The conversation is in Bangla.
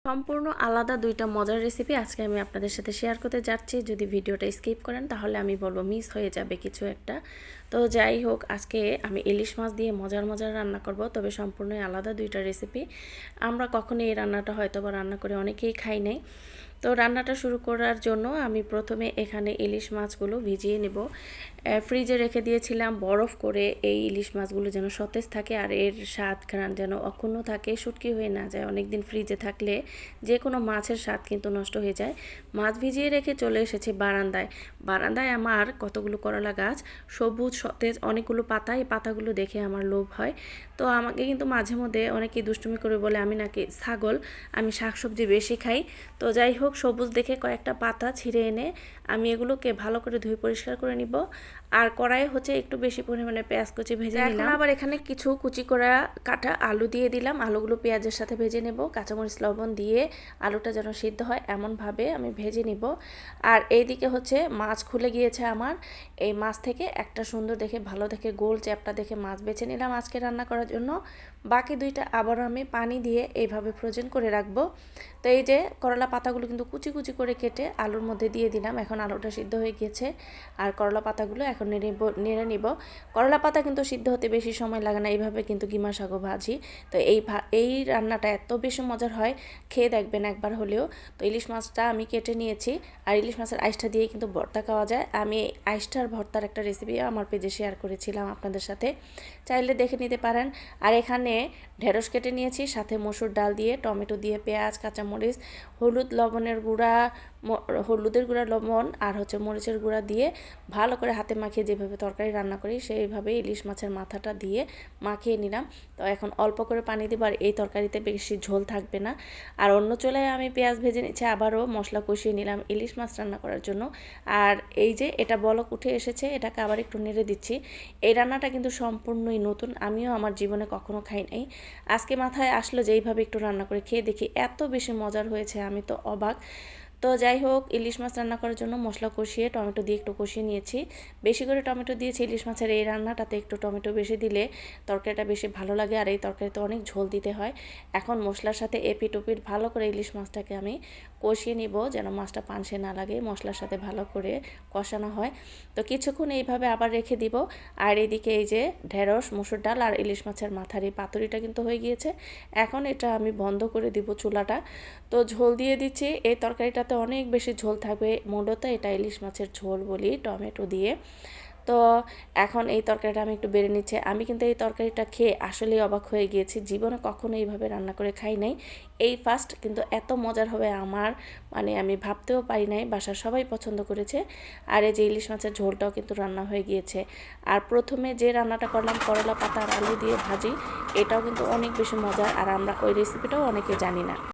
সম্পূর্ণ আলাদা দুইটা মজার রেসিপি আজকে আমি আপনাদের সাথে শেয়ার করতে যাচ্ছি। যদি ভিডিওটা স্কিপ করেন তাহলে আমি বলবো মিস হয়ে যাবে কিছু একটা। তো যাই হোক, আজকে আমি ইলিশ মাছ দিয়ে মজার মজার রান্না করব, তবে সম্পূর্ণই আলাদা দুইটা রেসিপি। আমরা কখনোই এই রান্নাটা হয়তো বা রান্না করে অনেকেই খাই নাই। তো রান্নাটা শুরু করার জন্য আমি প্রথমে এখানে ইলিশ মাছগুলো ভিজিয়ে নেব। ফ্রিজে রেখে দিয়েছিলাম বরফ করে, এই ইলিশ মাছগুলো যেন সতেজ থাকে আর এর স্বাদ ঘ্রাণ যেন অক্ষুণ্ণ থাকে, শুটকি হয়ে না যায়। অনেক দিন ফ্রিজে থাকলে যে কোনো মাছের স্বাদ কিন্তু নষ্ট হয়ে যায়। মাছ ভিজিয়ে রেখে চলে এসেছি বারান্দায়। বারান্দায় আমার কতগুলো করলা গাছ, সবুজ সতেজ অনেকগুলো পাতা। এই পাতাগুলো দেখে আমার লোভ হয়। তো আমাকে কিন্তু মাঝে মধ্যে অনেকেই দুষ্টুমি করে বলে আমি নাকি ছাগল, আমি শাকসবজি বেশি খাই। তো যাই হোক, সবুজ দেখে কয়েকটা পাতা ছিঁড়ে এনে আমি এগুলোকে ভালো করে ধুয়ে পরিষ্কার করে নিব। আর কড়াইয়ে হচ্ছে একটু বেশি পরিমাণে পেঁয়াজ কুচি ভেজে নিলাম। আবার এখানে কিছু কুচি করা কাটা আলু দিয়ে দিলাম। আলুগুলো পেঁয়াজের সাথে ভেজে নেব, কাঁচামরিচ লবণ দিয়ে আলুটা যেন সিদ্ধ হয় এমনভাবে আমি ভেজে নিব। আর এইদিকে হচ্ছে মাছ খুলে গিয়েছে আমার। এই মাছ থেকে একটা সুন্দর দেখে ভালো দেখে গোল চ্যাপটা দেখে মাছ বেছে নিলাম আজকে রান্না করার জন্য। বাকি দুইটা আবারও আমি পানি দিয়ে এইভাবে ফ্রোজেন করে রাখবো। তো এই যে করলা পাতাগুলো কিন্তু কুচি কুচি করে কেটে আলুর মধ্যে দিয়ে দিলাম। এখন আলুটা সিদ্ধ হয়ে গিয়েছে আর করলা পাতাগুলো এখন নেড়ে নিব। করলা পাতা কিন্তু সিদ্ধ হতে বেশি সময় লাগে না, এইভাবে কিন্তু কিমা শাকও ভাজি। তো এই রান্নাটা এত বেশি মজার হয়, খেয়ে দেখবেন একবার হলেও। তো ইলিশ মাছটা আমি কেটে নিয়েছি, আর ইলিশ মাছের আইসটা দিয়ে কিন্তু ভর্তা খাওয়া যায়। আমি আইসটার ভর্তার একটা রেসিপি আমার পেজে শেয়ার করেছিলাম আপনাদের সাথে, চাইলে দেখে নিতে পারেন। আর এখানে ঢেঁড়স কেটে নিয়েছি, সাথে মসুর ডাল দিয়ে, টমেটো দিয়ে, পেঁয়াজ, কাঁচামরিচ, হলুদের গুঁড়া, লবণ আর হচ্ছে মরিচের গুঁড়া দিয়ে ভালো করে হাতে মাখিয়ে যেভাবে তরকারি রান্না করি সেইভাবে ইলিশ মাছের মাথাটা দিয়ে মাখিয়ে নিলাম। তো এখন অল্প করে পানি দেবো, আর এই তরকারিতে বেশি ঝোল থাকবে না। আর অন্য চুলায় আমি পেঁয়াজ ভেজে নিচ্ছি, আবারও মশলা কষিয়ে নিলাম ইলিশ মাছ রান্না করার জন্য। আর এই যে এটা বলক উঠে এসেছে, এটাকে আবার একটু নেড়ে দিচ্ছি। এই রান্নাটা কিন্তু সম্পূর্ণই নতুন, আমিও আমার জীবনে কখনো খাই নাই। আজকে মাথায় আসলো যে এইভাবে একটু রান্না করে খেয়ে দেখি, এত বেশি মজার হয়েছে, আমি তো অবাক। তো যাই হোক, ইলিশ মাছ রান্না করার জন্য মশলা কষিয়ে টমেটো দিয়ে একটু কষিয়ে নিয়েছি। বেশি করে টমেটো দিয়েছি ইলিশ মাছের এই রান্নাটাতে, একটু টমেটো বেশি দিলে তরকারিটা বেশি ভালো লাগে, আর এই তরকারিতে অনেক ঝোল দিতে হয়। এখন মশলার সাথে এপিট ওপিট ভালো করে ইলিশ মাছটাকে আমি কষিয়ে নিব, যেন মাছটা পানসে না লাগে, মশলার সাথে ভালো করে কষানো হয়। তো কিছুক্ষণ এইভাবে আবার রেখে দিব। আর এদিকে এই যে ঢেঁড়স, মসুর ডাল আর ইলিশ মাছের মাথার এই পাতুরিটা কিন্তু হয়ে গিয়েছে। এখন এটা আমি বন্ধ করে দিব চুলাটা। তো ঝোল দিয়ে দিচ্ছি। এই তরকারিটাতে অনেক বেশি ঝোল থাকবে, মূলত এটা ইলিশ মাছের ঝোল বলি টমেটো দিয়ে। তো এখন এই তরকারিটা আমি একটু বেড়ে নিচ্ছি। আমি কিন্তু এই তরকারিটা খেয়ে আসলেই অবাক হয়ে গিয়েছি, জীবনে কখনো এইভাবে রান্না করে খাই নাই, এই ফার্স্ট। কিন্তু এত মজার হবে আমার আমি ভাবতেও পারি নাই। বাসার সবাই পছন্দ করেছে। আর এই যে ইলিশ মাছের ঝোলটাও কিন্তু রান্না হয়ে গিয়েছে। আর প্রথমে যে রান্নাটা করলাম করলা পাতা আর আলু দিয়ে ভাজি, এটাও কিন্তু অনেক বেশি মজার, আর আমরা ওই রেসিপিটাও অনেকে জানি না।